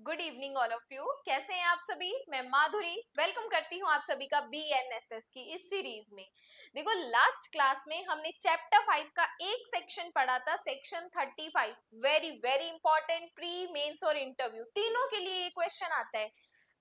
Good evening all of you. कैसे हैं आप सभी? मैं माधुरी वेलकम करती हूँ आप सभी का BNSS की इस सीरीज में। देखो, लास्ट क्लास में हमने चैप्टर 5 का एक सेक्शन पढ़ा था, section 35। Very very important, pre mains और इंटरव्यू तीनों के लिए ये क्वेश्चन आता है।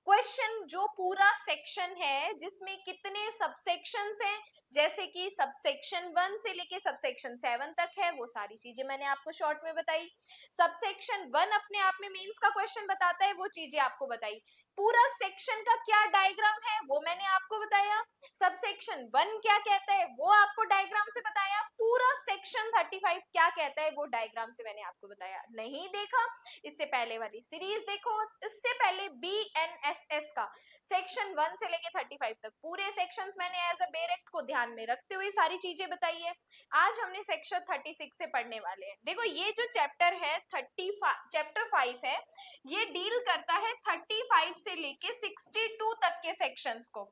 क्वेश्चन जो पूरा सेक्शन है जिसमें कितने सबसेक्शंस हैं, जैसे कि सबसेक्शन 1 से लेके सबसेक्शन 7 तक है, वो सारी चीजें मैंने आपको शॉर्ट में बताई। सबसेक्शन 1 अपने आप में मेंस का क्वेश्चन बताता है, वो चीजें आपको बताई। पूरा सेक्शन का क्या डायग्राम है वो मैंने आपको बताया। सबसेक्शन 1 क्या कहता है वो आपको डायग्राम से बताया। पूरा सेक्शन 35 क्या कहता है वो डायग्राम से मैंने आपको बताया। नहीं देखा इससे पहले वाली सीरीज देखो। इससे पहले BNSS का सेक्शन 1 से लेके 35 तक पूरे सेक्शंस मैंने एज अ बेरेक्ट को ध्यान में रखते हुए सारी चीजें बताई है। आज हमने सेक्शन 36 से पढ़ने वाले हैं। देखो, ये जो चैप्टर है 35, चैप्टर 5 है, ये डील करता है 35 से लेके 62 तक के सेक्शंस को।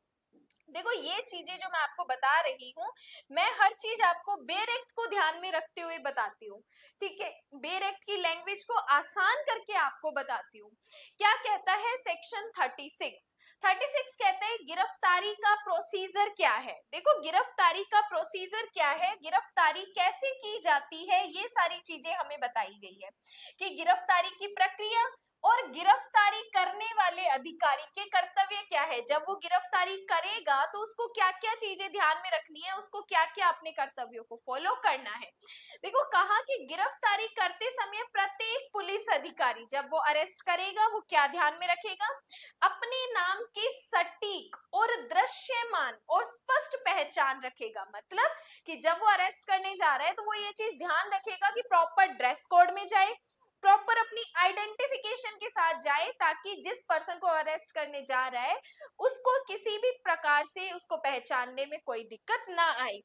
देखो, ये चीजें जो मैं आपको बता रही हूँ, मैं हर चीज आपको बेरेक्ट को ध्यान में रखते हुए बताती हूँ। ठीक है, बेरेक्ट की लैंग्वेज को आसान करके आपको बताती हूँ। क्या कहता है सेक्शन 36 कहता है गिरफ्तारी का प्रोसीजर क्या है। देखो, गिरफ्तारी का प्रोसीजर क्या है, गिरफ्तारी कैसे की जाती है, ये सारी चीजें हमें बताई गई है कि गिरफ्तारी की प्रक्रिया और गिरफ्तारी करने वाले अधिकारी के कर्तव्य क्या है। जब वो गिरफ्तारी करेगा तो उसको क्या क्या चीजें ध्यान में रखनी है, उसको क्या क्या अपने कर्तव्यों को फॉलो करना है। देखो, कहा कि गिरफ्तारी करते समय प्रत्येक पुलिस अधिकारी जब वो अरेस्ट करेगा वो क्या ध्यान में रखेगा, अपने नाम की सटीक और दृश्यमान और स्पष्ट पहचान रखेगा। मतलब कि जब वो अरेस्ट करने जा रहा है तो वो ये चीज ध्यान रखेगा कि प्रॉपर ड्रेस कोड में जाए, प्रॉपर अपनी आइडेंटिफिकेशन के साथ जाए, ताकि जिस पर्सन को अरेस्ट करने जा रहा है उसको किसी भी प्रकार से उसको पहचानने में कोई दिक्कत ना आए।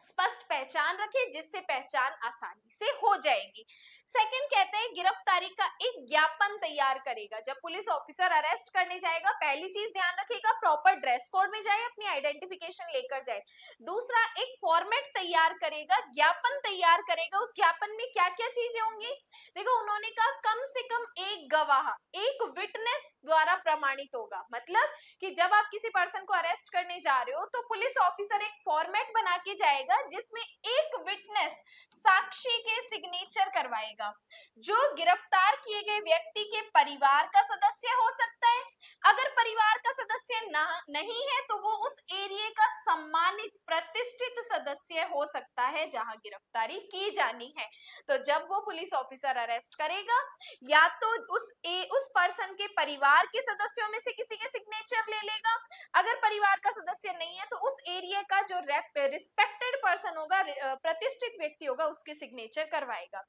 स्पष्ट पहचान रखे जिससे पहचान आसानी से हो जाएगी। सेकंड कहते हैं गिरफ्तारी का एक ज्ञापन तैयार करेगा। जब पुलिस ऑफिसर अरेस्ट करने जाएगा, पहली चीज ध्यान रखेगा प्रॉपर ड्रेस कोड में जाए, अपनी आइडेंटिफिकेशन लेकर जाए। दूसरा, एक फॉर्मेट तैयार करेगा, ज्ञापन तैयार करेगा। उस ज्ञापन में क्या क्या चीजें होंगी? देखो, उन्होंने कहा कम से कम एक गवाह, एक विटनेस द्वारा प्रमाणित होगा। मतलब कि जब आप किसी पर्सन को अरेस्ट करने जा रहे हो तो पुलिस ऑफिसर एक फॉर्मेट बना के जाएगा जिसमें एक विटनेस, साक्षी के सिग्नेचर करवाएगा, जो गिरफ्तार किए गए व्यक्ति के परिवार का सदस्य हो सकता है। अगर परिवार का सदस्य नहीं है तो वो उस एरिया का सम्मानित प्रतिष्ठित सदस्य हो सकता है जहां गिरफ्तारी की जानी है। तो जब वो पुलिस ऑफिसर अरेस्ट करेगा, या तो उस पर्सन के परिवार के सदस्यों में से किसी के सिग्नेचर ले लेगा। अगर परिवार का सदस्य नहीं है तो उस एरिया का जो रिस्पेक्टेड पर्सन होगा, प्रतिष्ठित व्यक्ति होगा, उसके सिग्नेचर करवाएगा।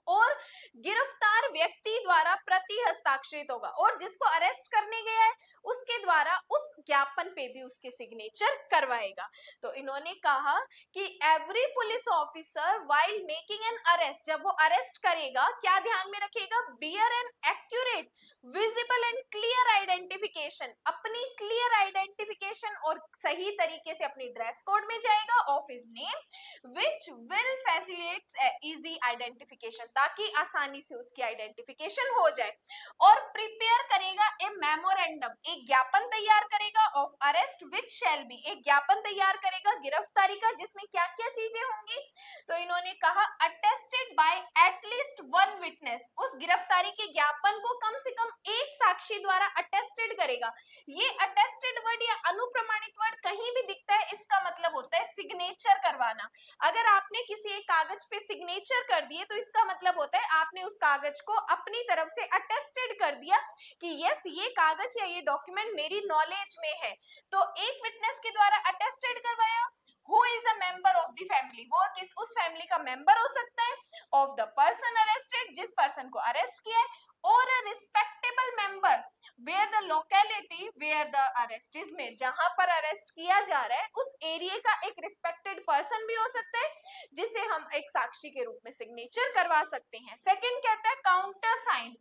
और गिरफ्तार व्यक्ति द्वारा प्रति हस्ताक्षरित होगा, और जिसको अरेस्ट करने गया है उसके द्वारा उस ज्ञापन पे भी उसके सिग्नेचर करवाएगा। तो इन्होंने कहा कि every police officer while making an arrest, जब वो अरेस्ट करेगा क्या ध्यान में रखेगा, bear an accurate, visible and clear identification, अपनी क्लियर आइडेंटिफिकेशन और सही तरीके से अपनी ड्रेस कोड में जाएगा of his name, which will facilitate easy identification, ताकि आसानी से उसकी आइडेंटिफिकेशन हो जाए। और प्रिपेयर करेगा ए मेमोरेंडम, एक ज्ञापन तैयार करेगा of arrest which shall B, एक ज्ञापन तैयार करेगा गिरफ्तारी का जिसमें क्या क्या चीजें होंगी। तो इन्होंने कहा attested bye at least one witness, उस गिरफ्तारी के ज्ञापन को कम से कम एक साक्षी द्वारा अटेस्टेड करेगा। ये अटेस्टेड वर्ड या अनुप्रमाणित वर्ड कहीं भी दिखता है, इसका मतलब होता है सिग्नेचर करवाना। अगर आपने किसी एक कागज पे सिग्नेचर कर दिए तो इसका मतलब होता है आपने उस कागज को अपनी तरफ से अटेस्टेड कर दिया कि यस, ये कागज या ये डॉक्यूमेंट मेरी नॉलेज में है। तो एक विटनेस के द्वारा अटेस्टेड करवाया। Who is a member of the family, वो किस उस फैमिली का मेंबर हो सकता है, ऑफ द पर्सन अरेस्टेड, जिस पर्सन को अरेस्ट किया है, और a respectable member where the locality where the arrest is made, जहां पर अरेस्ट किया जा रहा है उस एरिया का एक रिस्पेक्टेड पर्सन भी हो सकता है जिसे हम एक साक्षी के रूप में सिग्नेचर करवा सकते हैं। सेकंड कहता है काउंटर साइन,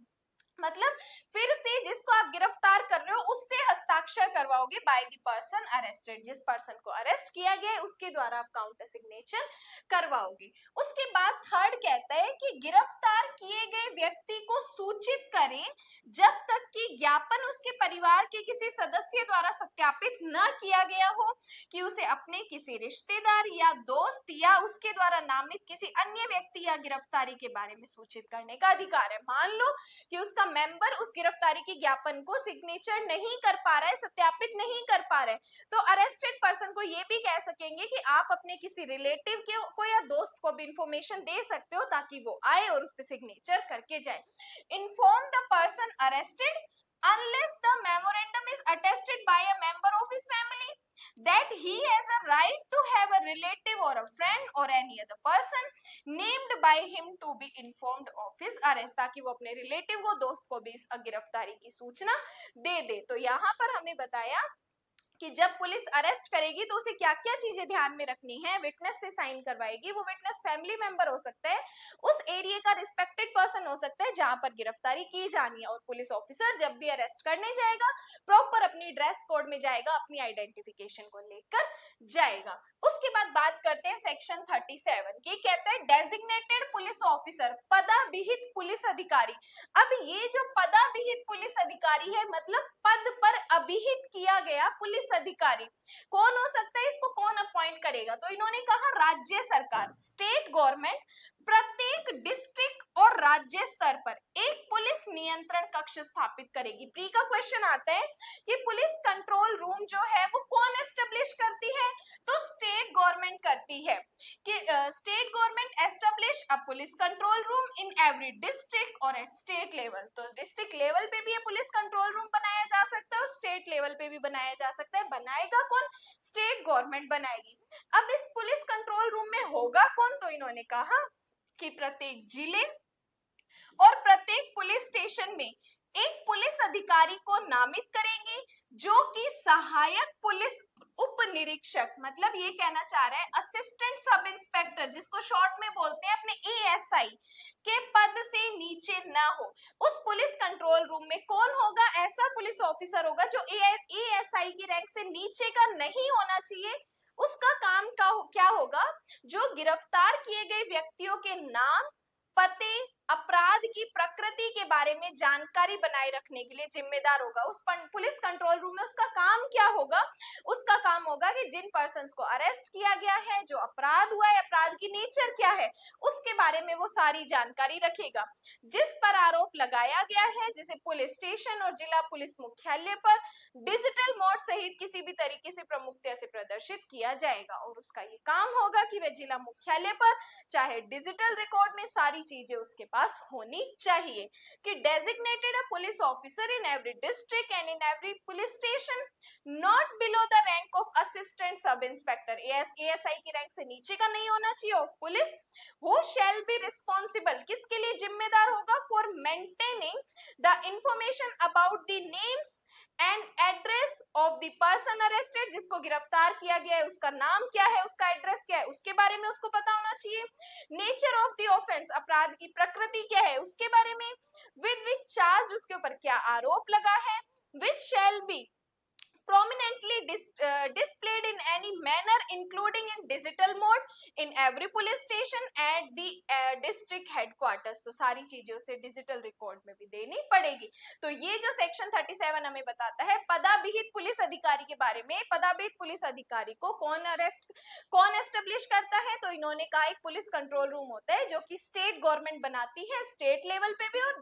मतलब फिर से जिसको आप गिरफ्तार कर रहे हो उससे हस्ताक्षर करवाओगे बाय द पर्सन अरेस्टेड, जिस पर्सन को अरेस्ट किया गया है उसके द्वारा आप काउंटर सिग्नेचर करवाओगे। उसके बाद थर्ड कहता है कि गिरफ्तार किए गए व्यक्ति को सूचित करें जब तक कि ज्ञापन उसके परिवार के किसी सदस्य द्वारा सत्यापित न किया गया हो कि उसे अपने किसी रिश्तेदार या दोस्त या उसके द्वारा नामित किसी अन्य व्यक्ति या गिरफ्तारी के बारे में सूचित करने का अधिकार है। मान लो कि उसका मेंबर उस गिरफ्तारी के ज्ञापन को सिग्नेचर नहीं कर पा रहा है, सत्यापित नहीं कर पा रहे, तो अरेस्टेड पर्सन को ये भी कह सकेंगे कि आप अपने किसी रिलेटिव के को या दोस्त को भी इंफॉर्मेशन दे सकते हो ताकि वो आए और उस पर सिग्नेचर करके जाए। Inform the person arrested unless the memorandum is attested by a member of his family that he has a right to have a relative or a friend or any other person named by him to be informed of his arrest, ताकि वो अपने relative को, दोस्त को भी इस गिरफ्तारी की सूचना दे दे। तो यहाँ पर हमें बताया कि जब पुलिस अरेस्ट करेगी तो उसे क्या क्या चीजें ध्यान में रखनी है। विटनेस से साइन करवाएगी, वो विटनेस फैमिली मेंबर हो सकता है, उस एरिया का रिस्पेक्टेड पर्सन हो सकता है जहां पर गिरफ्तारी की जानी है, और पुलिस ऑफिसर जब भी अरेस्ट करने जाएगा प्रॉपर अपनी ड्रेस कोड में जाएगा, अपनी आइडेंटिफिकेशन को लेकर जाएगा। उसके बाद बात करते हैं सेक्शन 37 की। कहता है डेजिग्नेटेड पुलिस ऑफिसर, पदाविहित पुलिस अधिकारी। अब ये जो पदाविहित पुलिस अधिकारी है मतलब पद पर अभिहित किया गया पुलिस अधिकारी कौन हो सकता है, इसको कौन अपॉइंट करेगा, तो इन्होंने कहा राज्य सरकार, स्टेट गवर्नमेंट प्रत्येक डिस्ट्रिक्ट और राज्य स्तर पर एक पुलिस नियंत्रण कक्ष स्थापित करेगी। प्री का क्वेश्चन आता है कि पुलिस कंट्रोल रूम जो है वो कौन एस्टेब्लिश करती है, तो स्टेट गवर्नमेंट करती है कि state government establish a police control room in every district और एट स्टेट लेवल। तो डिस्ट्रिक्ट लेवल पे भी ये पुलिस कंट्रोल रूम बनाया जा सकता है और स्टेट लेवल पे भी बनाया जा सकता है। बनाएगा कौन, स्टेट गवर्नमेंट बनाएगी। अब इस पुलिस कंट्रोल रूम में होगा कौन, तो इन्होंने कहा कि प्रत्येक जिले और प्रत्येक पुलिस स्टेशन में एक पुलिस अधिकारी को नामित करेंगे जो कि सहायक पुलिस उप निरीक्षक, मतलब ये कहना चाह रहा है असिस्टेंट सब इंस्पेक्टर, जिसको शॉर्ट में बोलते हैं, अपने एएसआई के पद से नीचे ना हो। उस पुलिस कंट्रोल रूम में कौन होगा, ऐसा पुलिस ऑफिसर होगा जो एएसआई की रैंक से नीचे का नहीं होना चाहिए। उसका काम का क्या होगा, जो गिरफ्तार किए गए व्यक्तियों के नाम, पते, अपराध की प्रकृति के बारे में जानकारी बनाए रखने के लिए जिम्मेदार होगा। उस पुलिस कंट्रोल रूम में उसका काम क्या होगा, उसका काम होगा कि जिन पर्सन्स को अरेस्ट किया गया है, जो अपराध हुआ है, अपराध की नेचर क्या है, उसके बारे में वो सारी जानकारी रखेगा। जिस पर आरोप लगाया गया है, जिसे पुलिस स्टेशन और जिला पुलिस मुख्यालय पर डिजिटल मोड सहित किसी भी तरीके से प्रमुखता से प्रदर्शित किया जाएगा, और उसका ये काम होगा कि वह जिला मुख्यालय पर चाहे डिजिटल रिकॉर्ड में सारी चीजें उसके पास होनी चाहिए। कि designated a police officer in every district and in every police station not below the rank of assistant sub inspector, ASI की रैंक से नीचे का नहीं होना चाहिए, of police, who shall be responsible, किसके लिए जिम्मेदार होगा, for maintaining the information about the names and address of the person arrested, जिसको गिरफ्तार किया गया है उसका नाम क्या है, उसका एड्रेस क्या है, उसके बारे में उसको पता होना चाहिए। नेचर ऑफ द ऑफेंस, अपराध की प्रकृति क्या है उसके बारे में, विद विच चार्ज, उसके ऊपर क्या आरोप लगा है, which shall be prominently displayed in any manner including in digital mode in every police station at the district headquarters। तो सारी चीजें उसे डिजिटल रिकॉर्ड में भी देनी पड़ेगी। तो ये जो सेक्शन 37 हमें बताता है पदाविहित पुलिस अधिकारी के बारे में। पदाविहित पुलिस अधिकारी को कौन एस्टेब्लिश करता है, तो इन्होंने कहा एक पुलिस कंट्रोल रूम होता है जो कि स्टेट गवर्नमेंट बनाती है, स्टेट लेवल पे भी और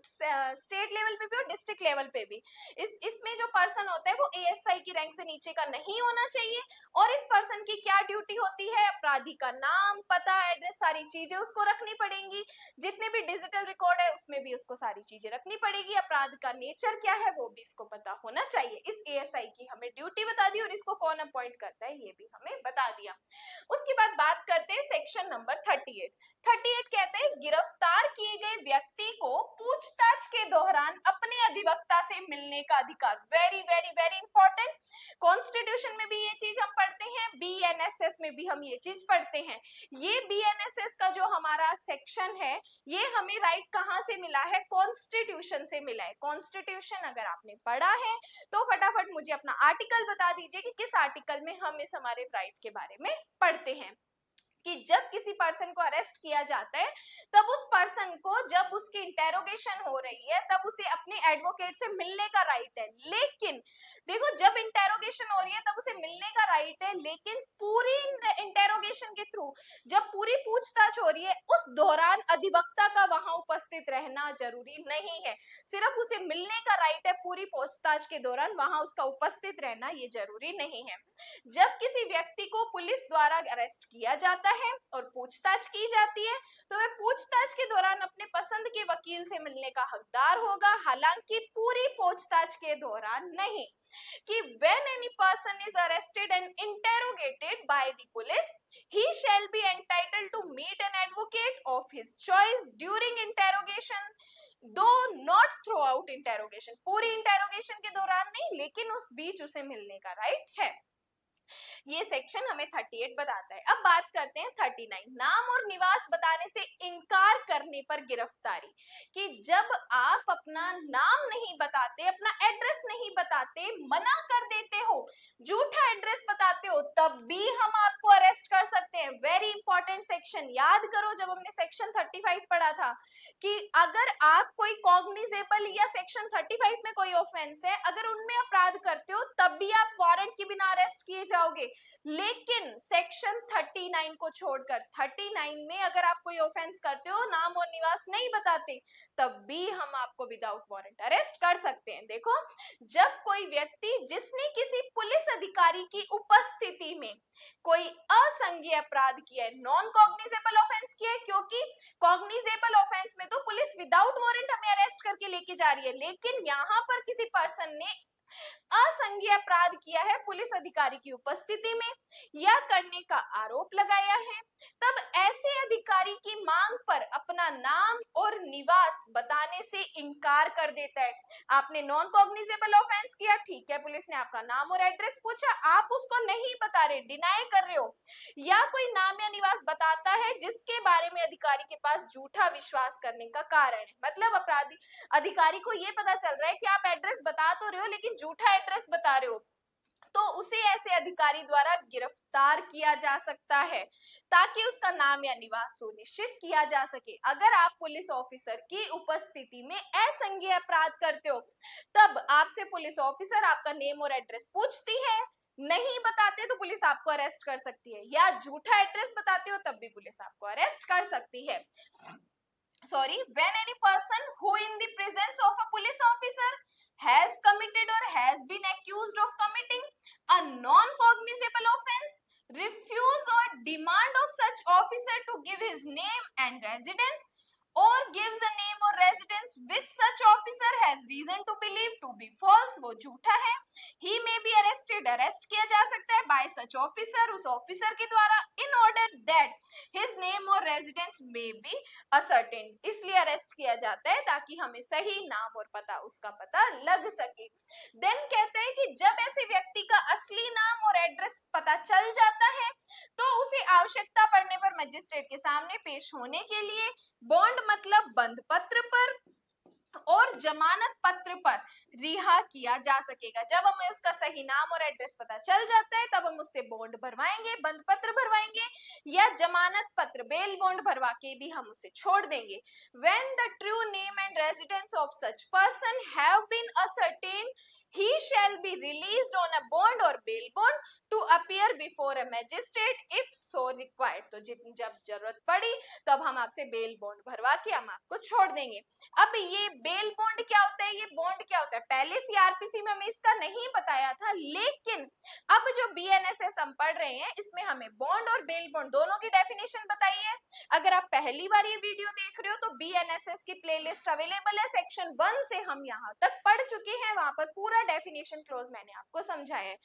डिस्ट्रिक्ट लेवल पे भी। इसमें जो पर्सन होता है वो एएसआई की रैंक से नीचे का नहीं होना चाहिए, और इस पर्सन की क्या ड्यूटी होती है, अपराधी का नाम, पता, एड्रेस, सारी चीजें उसको रखनी पड़ेंगी। जितने भी डिजिटल रिकॉर्ड है उसमें भी उसको सारी चीजें रखनी पड़ेगी। अपराध का नेचर क्या है वो भी इसको पता होना चाहिए। इस एएसआई की हमें ड्यूटी बता दी और इसको कौन अपॉइंट करता है ये भी हमें बता दिया। उसके बाद बात करते हैं सेक्शन नंबर 38 कहते हैं गिरफ्तार किए गए व्यक्ति को पूछताछ के दौरान अपने अपने अधिवक्ता से मिलने का अधिकार। Very very very important. Constitution में भी ये चीज हम पढ़ते हैं, बीएनएसएस में भी हम ये चीज पढ़ते हैं। ये बीएनएसएस का जो हमारा सेक्शन है, ये हमें राइट कहां से मिला है? कॉन्स्टिट्यूशन से मिला है। कॉन्स्टिट्यूशन अगर आपने पढ़ा है तो फटाफट मुझे अपना आर्टिकल बता दीजिए कि किस आर्टिकल में हम इस हमारे राइट के बारे में पढ़ते हैं। कि जब किसी पर्सन को अरेस्ट किया जाता है, तब उस पर्सन को जब उसकी इंटेरोगेशन हो रही है, तब उसे अपने एडवोकेट से मिलने का राइट है। लेकिन देखो, जब इंटेरोगेशन हो रही है तब उसे मिलने का राइट है, लेकिन पूरी इंटेरोगेशन के थ्रू जब पूरी पूछताछ हो रही है, उस दौरान अधिवक्ता का वहां उपस्थित रहना जरूरी नहीं है। सिर्फ उसे मिलने का राइट है, पूरी पूछताछ के दौरान वहां उसका उपस्थित रहना ये जरूरी नहीं है। जब किसी व्यक्ति को पुलिस द्वारा अरेस्ट किया जाता है और पूछताछ की जाती है, तो वह पूछताछ के दौरान अपने पसंद के वकील से मिलने का हकदार होगा, हालांकि पूरी पूछताछ के दौरान नहीं। कि when any person is arrested and interrogated by the police, he shall be entitled to meet an advocate of his choice during interrogation, though not throughout interrogation। पूरी इंटेरोगेशन के दौरान नहीं, लेकिन उस बीच उसे मिलने का राइट है। ये सेक्शन हमें 38 बताता है। अब बात करते हैं 39, नाम और निवास बताने से इनकार करने पर गिरफ्तारी। कि जब आप अपना नाम नहीं बताते, अपना एड्रेस नहीं बताते, मना कर देते हो, झूठा एड्रेस बताते हो, तब भी हम आपको अरेस्ट कर सकते हैं। वेरी इंपॉर्टेंट सेक्शन, याद करो जब हमने सेक्शन 35 पढ़ा था कि अगर आप कोई कॉग्निजेबल या सेक्शन 35 में कोई ऑफेंस है, अगर उनमें अपराध करते हो, तब भी आप वारंट के बिना अरेस्ट किए जाओगे। लेकिन सेक्शन 39 को छोड़कर 39 में अगर आप कोई ऑफेंस करते हो, नाम और निवास नहीं बताते, तब भी हम आपको विदाउट वारंट अरेस्ट कर सकते हैं। देखो, जब कोई व्यक्ति जिसने किसी पुलिस अधिकारी की उपस्थिति में कोई असंज्ञेय अपराध किया है, नॉन कॉग्निजेबल ऑफेंस किया है, क्योंकि कॉग्निजेबल ऑफेंस में तो पुलिस विदाउट वारंट हमें अरेस्ट करके लेके जा रही है, लेकिन यहाँ पर किसी पर्सन ने असंज्ञेय अपराध किया है पुलिस अधिकारी की उपस्थिति में या करने का आरोप लगाया है, तब ऐसे अधिकारी की मांग पर अपना नाम और निवास बताने से इनकार कर देता है। आपने नॉन कॉग्निजेबल ऑफेंस किया, ठीक है, पुलिस ने आपका नाम और एड्रेस पूछा, आप उसको नहीं बता रहे, डिनाई कर रहे हो, या कोई नाम या निवास बताता है जिसके बारे में अधिकारी के पास झूठा विश्वास करने का कारण है। मतलब अपराधी अधिकारी को यह पता चल रहा है कि आप एड्रेस बता तो रहे हो, लेकिन झूठा एड्रेस बता रहे हो, तो उसे ऐसे अधिकारी द्वारा गिरफ्तार किया जा सकता है, ताकि उसका नाम या निवास सुनिश्चित किया जा सके। अगर आप पुलिस ऑफिसर की उपस्थिति में असंज्ञेय अपराध करते हो, तब आपसे पुलिस ऑफिसर आपका नेम और एड्रेस पूछती है, नहीं बताते तो पुलिस आपको अरेस्ट कर सकती है, या झूठा एड्रेस बताते हो तब भी पुलिस आपको अरेस्ट कर सकती है। Sorry, when any person who in the presence of a police officer has committed or has been accused of committing a non-cognizable offense, refuse or demand of such officer to give his name and residence, or gives a name or residence which such officer has reason to believe to be false, वो झूठा है, he may be arrested, arrest किया जा सकता है by such officer, उस officer के द्वारा, in order that his name or residence may be ascertained, इसलिए अरेस्ट किया जाता है ताकि हमें सही नाम और पता, उसका पता लग सके। देन कहते हैं कि जब ऐसे व्यक्ति का असली नाम और एड्रेस पता चल जाता है, तो उसे आवश्यकता पड़ने पर मजिस्ट्रेट के सामने पेश होने के लिए बॉन्ड मतलब बंद पत्र पर और जमानत पत्र पर रिहा किया जा सकेगा। जब हमें उसका सही नाम और एड्रेस पता चल जाता है, तब हम उससे बॉन्ड भरवाएंगे, बंद पत्र भरवाएंगे, या जमानत पत्र बेल बॉन्ड भरवा के भी हम उसे छोड़ देंगे। When the true name and residence of such person have been ascertained, he shall be released on a bond or bail bond to appear before a magistrate if so required। तो जब जरूरत पड़ी तब हम आपसे बेल बॉन्ड भरवा के हम आपको छोड़ देंगे। अब ये बेल बॉन्ड क्या होता है, ये बॉन्ड क्या होता है, पहले सीआरपीसी में हमें इसका नहीं बताया था, लेकिन अब जो बीएनएसएस हम पढ़ रहे हैं, इसमें हमें बॉन्ड और बेल बॉन्ड दोनों की डेफिनेशन बताई है। अगर आप पहली बार ये वीडियो देख रहे हो तो बीएनएसएस की प्लेलिस्ट अवेलेबल है, सेक्शन 1 से हम यहाँ तक पढ़ चुके हैं, वहां पर पूरा डेफिनेशन क्लोज मैंने आपको समझाया है।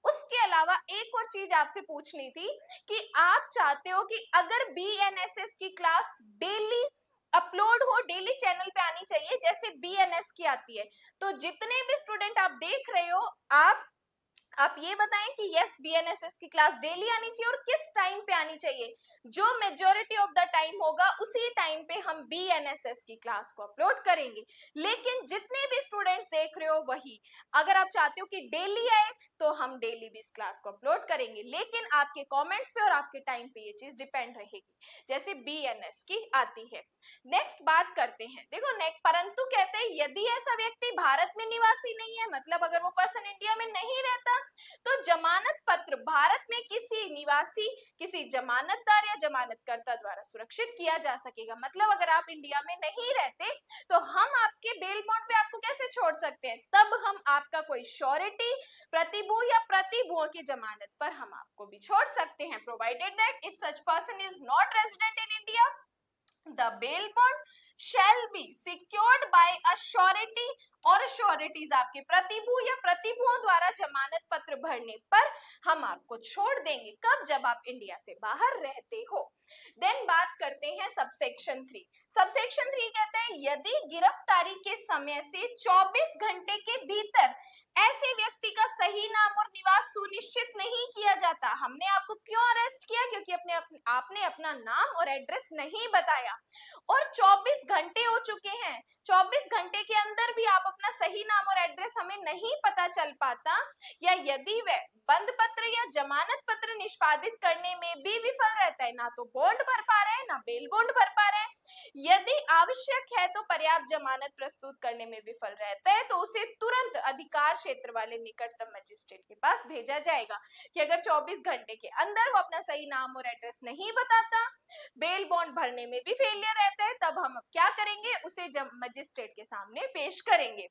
उसके अलावा एक और चीज आपसे पूछनी थी कि आप चाहते हो कि अगर बीएनएसएस की क्लास डेली अपलोड हो, डेली चैनल पे आनी चाहिए, जैसे बीएनएस की आती है। तो जितने भी स्टूडेंट आप देख रहे हो, आप ये बताएं कि यस बीएनएसएस की क्लास डेली आनी चाहिए और किस टाइम पे आनी चाहिए। जो मेजॉरिटी ऑफ द टाइम होगा उसी टाइम पे हम बीएनएसएस की क्लास को अपलोड करेंगे। लेकिन जितने भी स्टूडेंट्स देख रहे हो वही, अगर आप चाहते हो कि डेली आए तो हम डेली भी इस क्लास को अपलोड करेंगे, लेकिन आपके कमेंट्स पे और आपके टाइम पे ये चीज डिपेंड रहेगी, जैसे बीएनएस की आती है। नेक्स्ट बात करते हैं, देखो नेक्स्ट, परंतु कहते हैं यदि ऐसा व्यक्ति भारत में निवासी नहीं है, मतलब अगर वो पर्सन इंडिया में नहीं रहता, तो जमानत पत्र भारत में किसी निवासी, किसी जमानतदार या जमानतकर्ता द्वारा सुरक्षित किया जा सकेगा। मतलब अगर आप इंडिया में नहीं रहते तो हम आपके बेल बॉन्ड पे आपको कैसे छोड़ सकते हैं, तब हम आपका कोई श्योरिटी, प्रतिभू या प्रतिभुओं की जमानत पर हम आपको भी छोड़ सकते हैं, provided that if such person is not resident in India, the bail bond shall be secured by a surety, और श्योरिटीज आपके प्रतिभू या प्रतिभुओं द्वारा जमानत पत्र भरने पर हम आपको छोड़ देंगे। कब? जब आप इंडिया से बाहर रहते हो। देन बात करते हैं सबसेक्शन 3। सबसेक्शन 3 कहते हैं यदि गिरफ्तारी के समय से 24 घंटे के भीतर ऐसे व्यक्ति का सही नाम और निवास सुनिश्चित नहीं किया जाता। हमने आपको क्यों अरेस्ट किया? क्योंकि आपने अपना नाम और एड्रेस नहीं बताया और 24 घंटे हो चुके हैं। 24 घंटे के अंदर भी आप अपना सही नाम और एड्रेस हमें नहीं पता चल पाता, या यदि वह बंद पत्र या जमानत पत्र निष्पादित करने में भी विफल रहता है, ना तो बॉन्ड भर पा रहा है ना बेल बॉन्ड भर पा रहा है, यदि आवश्यक है तो पर्याप्त जमानत प्रस्तुत करने में विफल रहता है, तो उसे तुरंत अधिकार क्षेत्र वाले निकटतम मजिस्ट्रेट के पास भेजा जाएगा। कि अगर 24 घंटे के अंदर वो अपना सही नाम और एड्रेस नहीं बताता, बेल बॉन्ड भरने में भी फेलियर रहता है, तब हम क्या करेंगे, उसे मजिस्ट्रेट के सामने पेश करेंगे।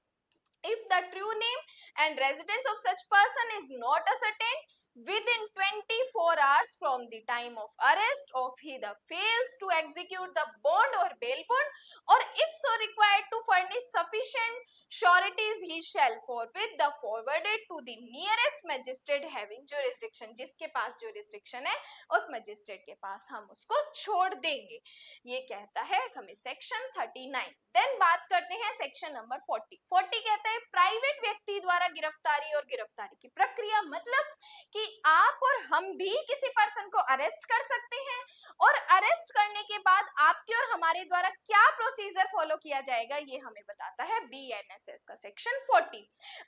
If the true name and residence of such person is not ascertained within 24 hours from the time of arrest, or he fails to execute the bond or bail bond, or if so required to furnish sufficient sureties, he shall forthwith the forwarded to the nearest magistrate having jurisdiction। जिसके पास jurisdiction है उस magistrate के पास हम उसको छोड़ देंगे। ये कहता है हमें सेक्शन 39। देन बात करते हैं सेक्शन नंबर 40। 40 कहता है प्राइवेट व्यक्ति द्वारा गिरफ्तारी और गिरफ्तारी की प्रक्रिया, मतलब कि आप और हम भी किसी पर्सन को अरेस्ट कर सकते हैं, और अरेस्ट करने के बाद आपके और हमारे द्वारा क्या प्रोसीजर फॉलो किया जाएगा ये हमें बताता है बीएनएसएस का सेक्शन 40।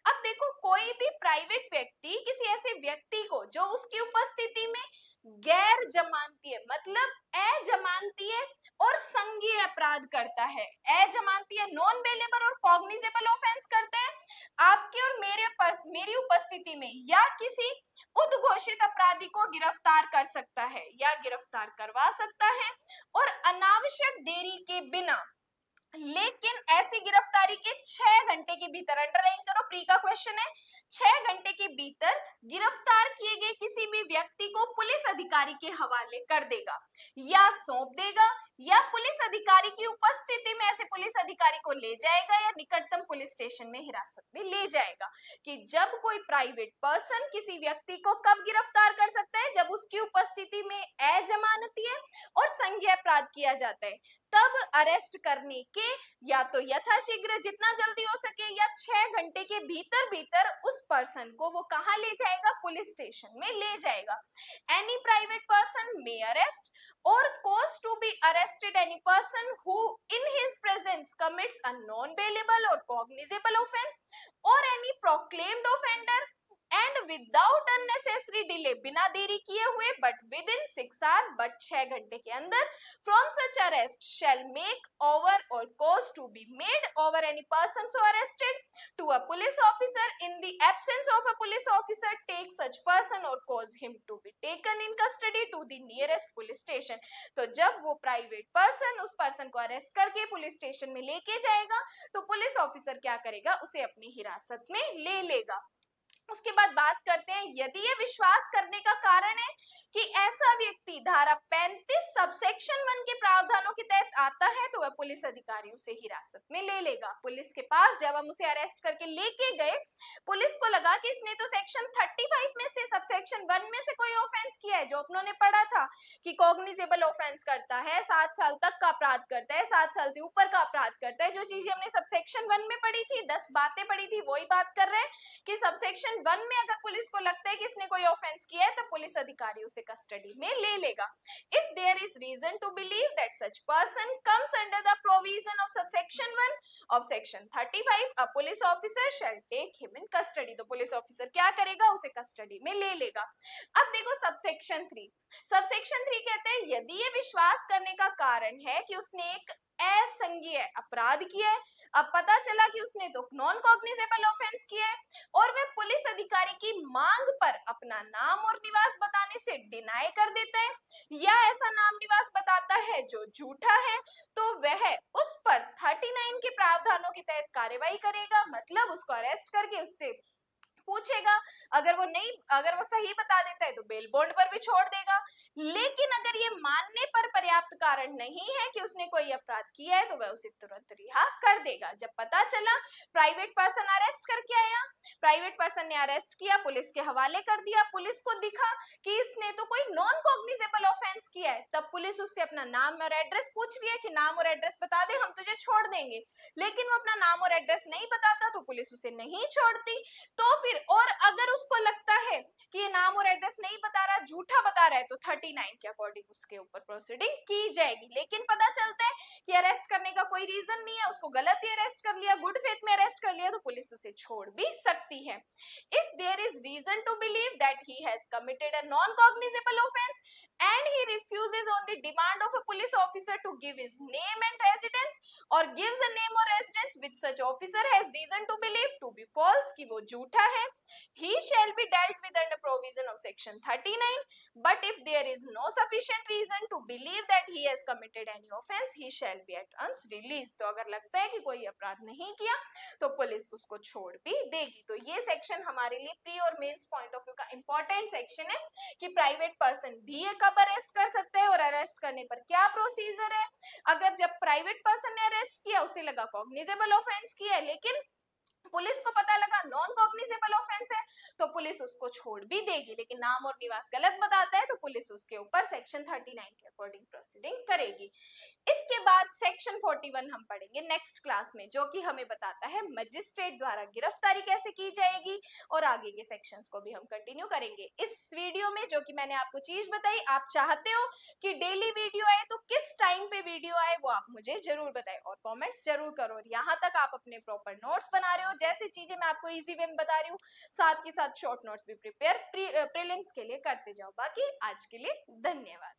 अब देखो, कोई भी प्राइवेट व्यक्ति किसी ऐसे व्यक्ति को जो उसकी उपस्थिति में गैर जमानतीय, मतलब अजमानतीय और संज्ञेय अपराध करता है, अजमानतीय नॉन बेलेबल और कॉग्निजेबल ऑफेंस करता है आपके और मेरी उपस्थिति में, या किसी उद्घोषित अपराधी को गिरफ्तार कर सकता है या गिरफ्तार करवा सकता है, और अनावश्यक देरी के बिना, लेकिन ऐसी गिरफ्तारी के 6 घंटे के भीतर, अंडरलाइन करो, प्री का क्वेश्चन है, 6 घंटे के भीतर गिरफ्तार किए गए किसी भी व्यक्ति को पुलिस अधिकारी के हवाले कर देगा या सौंप देगा, या पुलिस अधिकारी की उपस्थिति में ऐसे पुलिस अधिकारी को ले जाएगा या निकटतम पुलिस स्टेशन में हिरासत में ले जाएगा। कि जब कोई प्राइवेट पर्सन किसी व्यक्ति को कब गिरफ्तार कर सकता है, जब उसकी उपस्थिति में अजमानतीय और संज्ञेय अपराध किया जाता है, तब अरेस्ट करने के या तो यथाशीघ्र, जितना जल्दी हो सके, या 6 घंटे के भीतर भीतर उस पर्सन को वो कहां ले जाएगा, पुलिस स्टेशन में ले जाएगा। Any private person may arrest or cause to be arrested any person who in his presence commits a non-bailable or cognizable offense or any proclaimed offender and without unnecessary delay, बिना देरी किए हुए, but within 6 hours, but 6 घंटे के अंदर, from such arrest shall make over or cause to be made over any person so arrested to a police officer in the absence of a police officer take such person or cause him to be taken in custody to the nearest police station। तो जब वो private person उस person को arrest करके police station में लेके जाएगा, तो पुलिस ऑफिसर क्या करेगा, उसे अपनी हिरासत में ले लेगा। उसके बाद बात करते हैं, यदि ये विश्वास करने का कारण है कि ऐसा व्यक्ति धारा 35 सबसेक्शन 1 के प्रावधानों के तहत आता है, तो वह पुलिस अधिकारी उसे हिरासत में ले लेगा। पुलिस के पास जब हम उसे अरेस्ट करके लेके गए, पुलिस को लगा कि इसने तो सेक्शन 35 में से सबसेक्शन 1 में से कोई ऑफेंस किया है, जो अपनों ने पढ़ा था कि कॉग्निजेबल ऑफेंस करता है, 7 साल तक का अपराध करता है, 7 साल से ऊपर का अपराध करता है। जो चीजें हमने सबसेक्शन 1 में पढ़ी थी, 10 बातें पढ़ी थी, वही बात कर रहे हैं कि सबसेक्शन 1 में अगर पुलिस को लगता है कि इसने कोई ऑफेंस किया है, तो पुलिस अधिकारी उसे कस्टडी में ले लेगा। If there is reason to believe that such person comes under the provision of subsection 1 of section 35, a police officer shall take him in custody. तो पुलिस ऑफिसर क्या करेगा, उसे कस्टडी में ले लेगा। अब देखो सबसेक्शन 3, सबसेक्शन 3 कहते हैं, यदि ये विश्वास करने का कारण है कि उसने एक असंज्ञेय अपराध किया है, अब पता चला कि उसने तो नॉन कॉग्निजेबल ऑफेंस किया है, और वह पुलिस अधिकारी की मांग पर अपना नाम और निवास बताने से डिनाई कर देता है, या ऐसा नाम निवास बताता है जो झूठा है, तो वह उस पर 39 के प्रावधानों के तहत कार्रवाई करेगा। मतलब उसको अरेस्ट करके उससे पूछेगा, अगर वो सही बता देता है तो बेल बॉन्ड पर भी छोड़ देगा। लेकिन अगर ये मानने पर पर्याप्त कारण नहीं है कि उसने कोई अपराध किया है, तो वह उसे तुरंत रिहा कर देगा। जब पता चला, प्राइवेट पर्सन अरेस्ट करके आया, प्राइवेट पर्सन ने अरेस्ट किया, पुलिस के हवाले कर दिया, पुलिस को दिखा कि इसने तो कोई नॉन कॉग्निजेबल ऑफेंस किया है, तब पुलिस उससे अपना नाम और एड्रेस पूछ रही है कि नाम और एड्रेस बता दे, हम तुझे छोड़ देंगे। लेकिन वो अपना नाम और एड्रेस नहीं बताता, तो पुलिस उसे नहीं छोड़ती। तो फिर और अगर उसको लगता है कि ये नाम और एड्रेस नहीं बता रहा, झूठा बता रहा है, तो 39 के अकॉर्डिंग उसके ऊपर प्रोसीडिंग की जाएगी। लेकिन पता चलता है कि अरेस्ट करने का कोई रीजन नहीं है, उसको गलत ही अरेस्ट कर लिया, गुड फेथ में अरेस्ट कर लिया, तो पुलिस उसे छोड़ भी सकती है। If there is reason to believe that he has committed a non cognizable offence and he refuses on the demand of a police officer to give his name and residence, or gives a name or residence which such officer has reason to believe to be false, कि वो झूठा है, he shall be dealt with under provision of section 39. But if there is no sufficient reason to believe that he has committed any offense, he shall be at once released. तो अगर लगता है कि कोई अपराध नहीं किया, तो पुलिस उसको छोड़ भी देगी। तो ये सेक्शन हमारे लिए प्री और मेंस पॉइंट ऑफ व्यू का इंपॉर्टेंट सेक्शन है कि प्राइवेट पर्सन भी कब अरेस्ट कर सकते हैं और अरेस्ट करने पर क्या प्रोसीजर है। अगर जब प्राइवेट पर्सन ने अरेस्ट किया, उसे लगा कॉग्निजेबल ऑफेंस किया है, लेकिन पुलिस को पता लगा नॉन कॉग्निजेबल ऑफेंस है, तो पुलिस उसको छोड़ भी देगी। लेकिन नाम और निवास गलत बताता है, तो पुलिस उसके ऊपर सेक्शन 39 के अकॉर्डिंग प्रोसीडिंग करेगी। इसके बाद सेक्शन 41 हम पढ़ेंगे नेक्स्ट क्लास में, जो कि हमें बताता है मजिस्ट्रेट द्वारा गिरफ्तारी कैसे की जाएगी, और आगे के सेक्शंस को भी हम कंटिन्यू करेंगे। इस वीडियो में जो कि मैंने आपको चीज बताई, आप चाहते हो कि डेली वीडियो आए, तो किस टाइम पे वीडियो आए वो आप मुझे जरूर बताएं और कमेंट्स जरूर करो। और यहाँ तक आप अपने प्रॉपर नोट्स बना रहे हो, जैसे चीजें मैं आपको इजी वे में बता रही हूँ, साथ के साथ शॉर्ट नोट्स भी प्रिपेयर प्रीलिम्स के लिए करते जाओ। बाकी आज के लिए धन्यवाद।